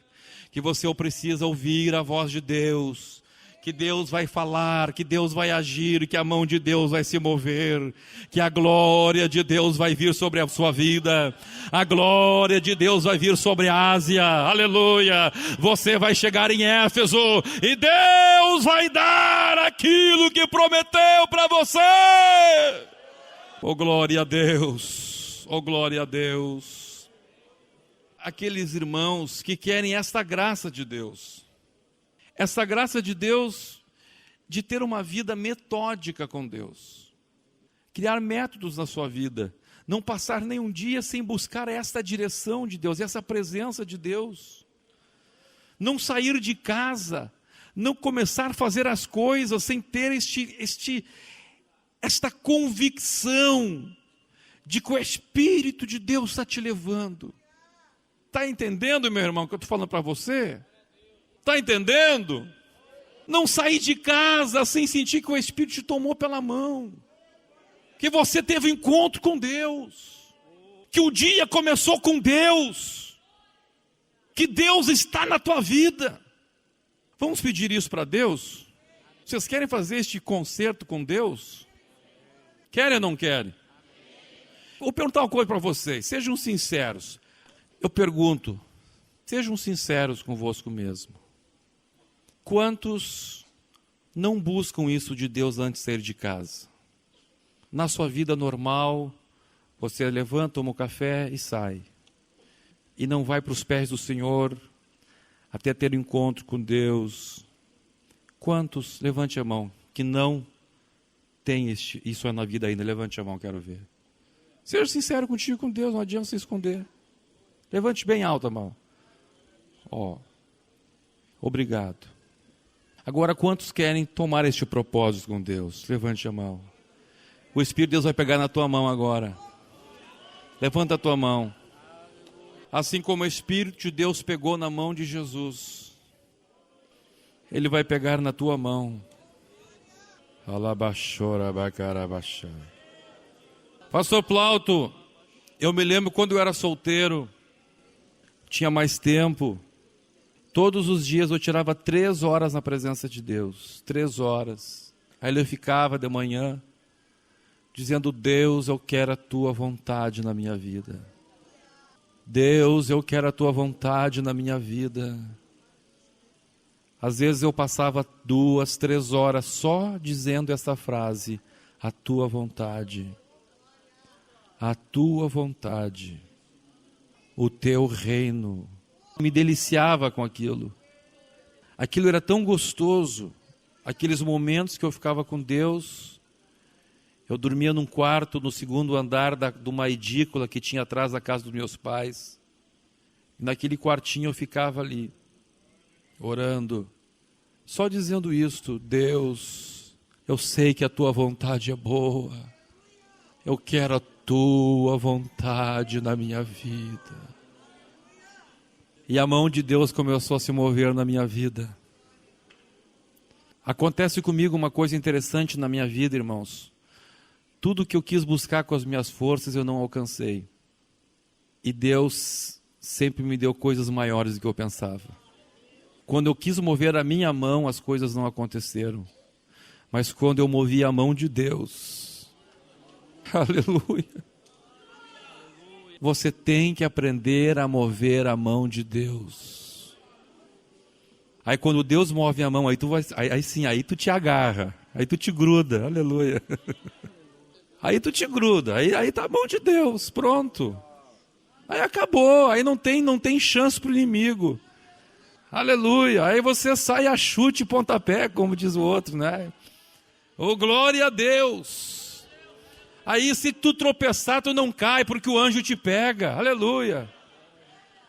que você precisa ouvir a voz de Deus, que Deus vai falar, que Deus vai agir, que a mão de Deus vai se mover, que a glória de Deus vai vir sobre a sua vida, a glória de Deus vai vir sobre a Ásia, aleluia. Você vai chegar em Éfeso e Deus vai dar aquilo que prometeu para você. Oh, glória a Deus, oh, glória a Deus. Aqueles irmãos que querem esta graça de Deus, essa graça de Deus de ter uma vida metódica com Deus, criar métodos na sua vida, não passar nenhum dia sem buscar esta direção de Deus, essa presença de Deus, não sair de casa, não começar a fazer as coisas sem ter esta convicção de que o Espírito de Deus está te levando. Está entendendo, meu irmão, o que eu estou falando para você? Está entendendo? Não sair de casa sem sentir que o Espírito te tomou pela mão, que você teve encontro com Deus, que o dia começou com Deus, que Deus está na tua vida. Vamos pedir isso para Deus? Vocês querem fazer este concerto com Deus? Querem ou não querem? Vou perguntar uma coisa para vocês, sejam sinceros. Eu pergunto, sejam sinceros convosco mesmo. Quantos não buscam isso de Deus antes de sair de casa? Na sua vida normal, você levanta, toma um café e sai. E não vai para os pés do Senhor até ter um encontro com Deus. Quantos, levante a mão, que não tem isso na vida ainda? Levante a mão, quero ver. Seja sincero contigo, com Deus, não adianta se esconder. Levante bem alto a mão. Obrigado. Agora, quantos querem tomar este propósito com Deus? Levante a mão. O Espírito de Deus vai pegar na tua mão agora. Levanta a tua mão. Assim como o Espírito de Deus pegou na mão de Jesus, Ele vai pegar na tua mão. Pastor Plauto, eu me lembro quando eu era solteiro, tinha mais tempo. Todos os dias eu tirava 3 horas na presença de Deus, 3 horas. Aí eu ficava de manhã, dizendo: Deus, eu quero a tua vontade na minha vida. Deus, eu quero a tua vontade na minha vida. Às vezes eu passava 2, 3 horas só dizendo essa frase: a tua vontade, a tua vontade, o teu reino. Me deliciava com aquilo. Aquilo era tão gostoso. Aqueles momentos que eu ficava com Deus. Eu dormia num quarto no 2º andar de uma edícula que tinha atrás da casa dos meus pais. E naquele quartinho eu ficava ali, orando, só dizendo isto: Deus, eu sei que a tua vontade é boa. Eu quero a tua vontade na minha vida. E a mão de Deus começou a se mover na minha vida. Acontece comigo uma coisa interessante na minha vida, irmãos. Tudo que eu quis buscar com as minhas forças, eu não alcancei. E Deus sempre me deu coisas maiores do que eu pensava. Quando eu quis mover a minha mão, as coisas não aconteceram. Mas quando eu movi a mão de Deus, aleluia. Você tem que aprender a mover a mão de Deus. Aí quando Deus move a mão, aí tu te agarra, aí tu te gruda, aleluia. Aí tu te gruda, aí tá a mão de Deus, pronto. Aí acabou, aí não tem chance pro inimigo. Aleluia, aí você sai a chute e pontapé, como diz o outro, né? Oh, glória a Deus. Aí se tu tropeçar, tu não cai, porque o anjo te pega, aleluia.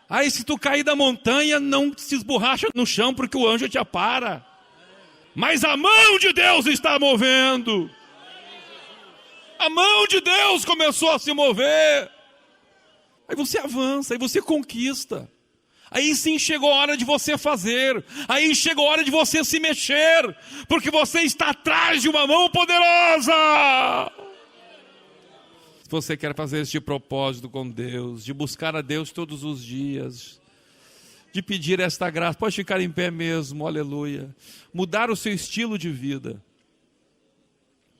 Aí se tu cair da montanha, não se esborracha no chão, porque o anjo te apara. Mas a mão de Deus está movendo. A mão de Deus começou a se mover. Aí você avança, aí você conquista. Aí sim chegou a hora de você fazer. Aí chegou a hora de você se mexer, porque você está atrás de uma mão poderosa. Se você quer fazer este propósito com Deus, de buscar a Deus todos os dias, de pedir esta graça, pode ficar em pé mesmo, aleluia. Mudar o seu estilo de vida.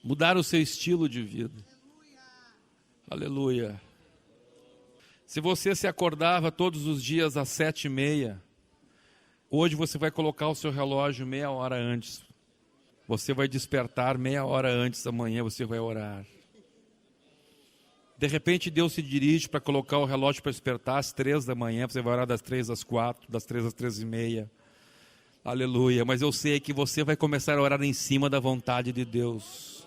Mudar o seu estilo de vida. Aleluia. Se você se acordava todos os dias às 7h30, hoje você vai colocar o seu relógio meia hora antes. Você vai despertar meia hora antes da manhã, você vai orar. De repente Deus se dirige para colocar o relógio para despertar às 3 da manhã, você vai orar das 3 às 4, das 3 às 3h30. Aleluia, mas eu sei que você vai começar a orar em cima da vontade de Deus.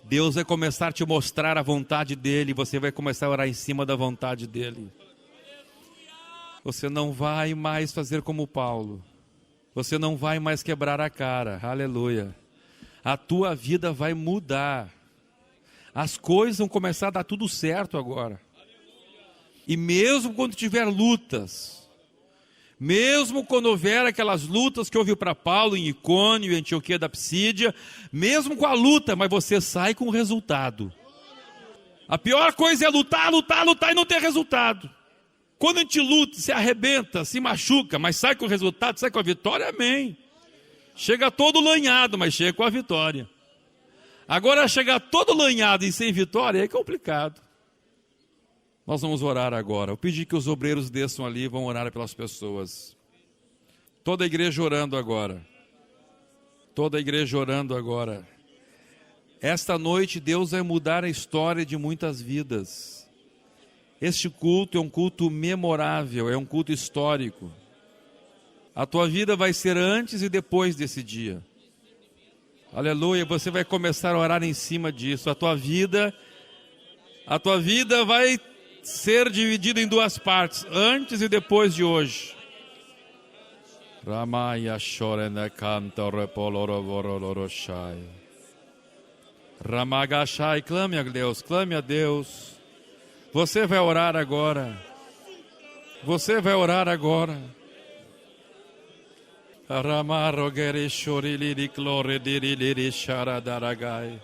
Deus vai começar a te mostrar a vontade dEle, você vai começar a orar em cima da vontade dEle. Você não vai mais fazer como Paulo. Você não vai mais quebrar a cara, aleluia. A tua vida vai mudar. As coisas vão começar a dar tudo certo agora. E mesmo quando tiver lutas, mesmo quando houver aquelas lutas que houve para Paulo em Icônio e Antioquia da Psídia, mesmo com a luta, mas você sai com o resultado. A pior coisa é lutar e não ter resultado. Quando a gente luta, se arrebenta, se machuca, mas sai com o resultado, sai com a vitória, amém. Chega todo lanhado, mas chega com a vitória. Agora chegar todo lanhado e sem vitória é complicado. Nós vamos orar agora. Eu pedi que os obreiros desçam ali e vão orar pelas pessoas. Toda a igreja orando agora. Toda a igreja orando agora. Esta noite Deus vai mudar a história de muitas vidas. Este culto é um culto memorável, é um culto histórico. A tua vida vai ser antes e depois desse dia. Aleluia, você vai começar a orar em cima disso. A tua vida vai ser dividida em duas partes, antes e depois de hoje. Ramaya Shorena canta repolorovororoshai. Ramagashai, clame a Deus, clame a Deus. Você vai orar agora. Você vai orar agora. Ramarogere shoriliri clore diriliri sharadaragai.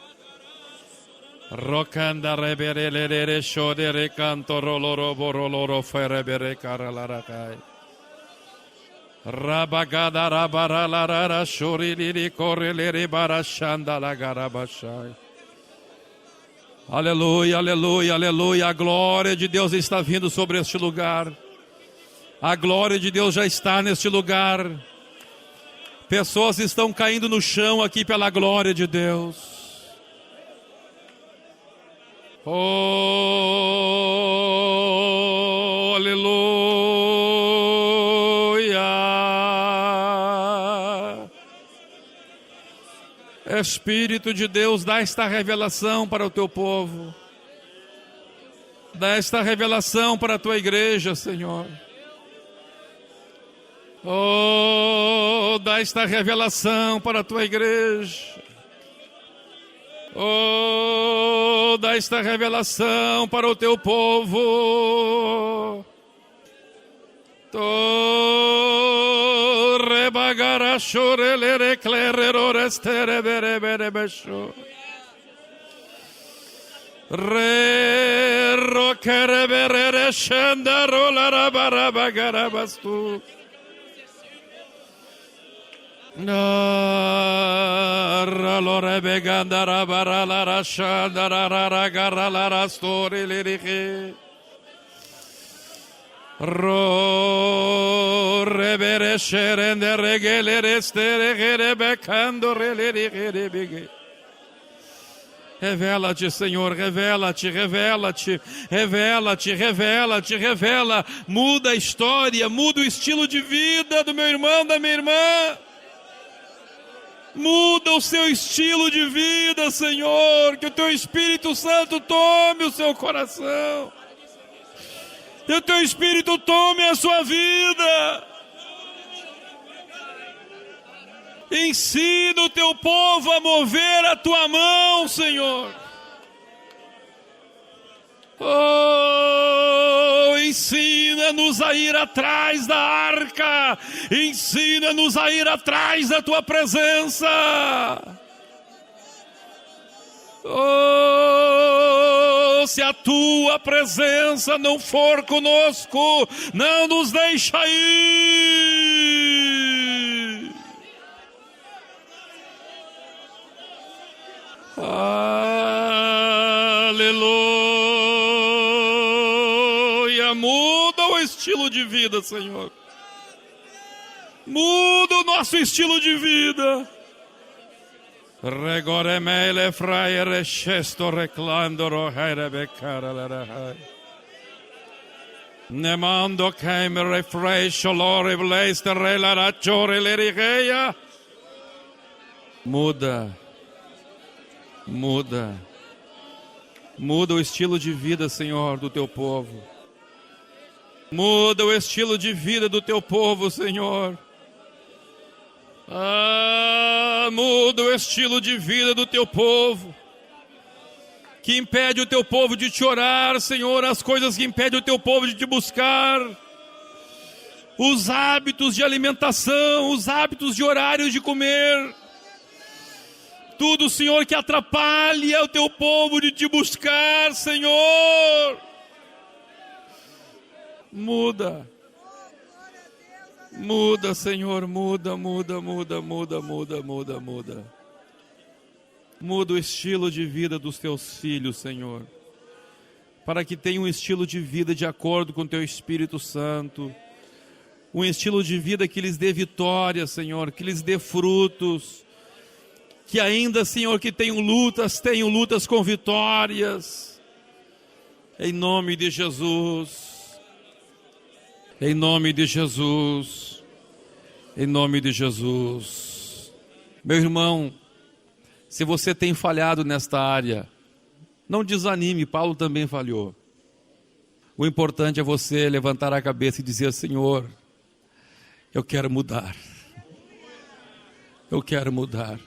Rokanda reberelere shodere canto roloro boroloro ferebere caralaragai. Rabagada rabaralara shoriliri correlere barashanda la garabashai. Aleluia, aleluia, aleluia. A glória de Deus está vindo sobre este lugar. A glória de Deus já está neste lugar. Pessoas estão caindo no chão aqui pela glória de Deus. Oh, aleluia. Espírito de Deus, dá esta revelação para o teu povo. Dá esta revelação para a tua igreja, Senhor. Oh, dá esta revelação para a tua igreja. Oh, dá esta revelação para o teu povo. Rebagara chorelere clerero restere bere bere besho. Re rokere bere shenda rolara barabagara bastu. Ralore begandara baralara shandara garala story liriki. Ro rebere sherende regele stere gere becando reliriki bigi. Revela-te, Senhor, revela-te, revela-te, revela-te, revela-te, revela. Muda a história, muda o estilo de vida do meu irmão, da minha irmã. Muda o seu estilo de vida, Senhor. Que o teu Espírito Santo tome o seu coração. Que o teu Espírito tome a sua vida. Ensina o teu povo a mover a tua mão, Senhor. Oh, ensina-nos a ir atrás da arca. Ensina-nos a ir atrás da tua presença. Oh, se a tua presença não for conosco, não nos deixa ir. Aleluia. Muda o estilo de vida, Senhor. Muda o nosso estilo de vida. Regoremele fraiere chesto reclandoro herebecara lerahai. Nemando caim refresco lore vleiste relarachore lerigeia. Muda. Muda. Muda o estilo de vida, Senhor, do teu povo. Muda o estilo de vida do teu povo, Senhor. Muda o estilo de vida do teu povo, que impede o teu povo de te orar, Senhor, as coisas que impedem o teu povo de te buscar, os hábitos de alimentação, os hábitos de horários de comer, tudo, Senhor, que atrapalha o teu povo de te buscar, Senhor. Muda. Muda, Senhor, muda. Muda o estilo de vida dos teus filhos, Senhor, para que tenham um estilo de vida de acordo com o teu Espírito Santo, um estilo de vida que lhes dê vitória, Senhor, que lhes dê frutos, que ainda, Senhor, que tenham lutas com vitórias, em nome de Jesus. Em nome de Jesus, em nome de Jesus. Meu irmão, se você tem falhado nesta área, não desanime, Paulo também falhou. O importante é você levantar a cabeça e dizer: Senhor, eu quero mudar. Eu quero mudar.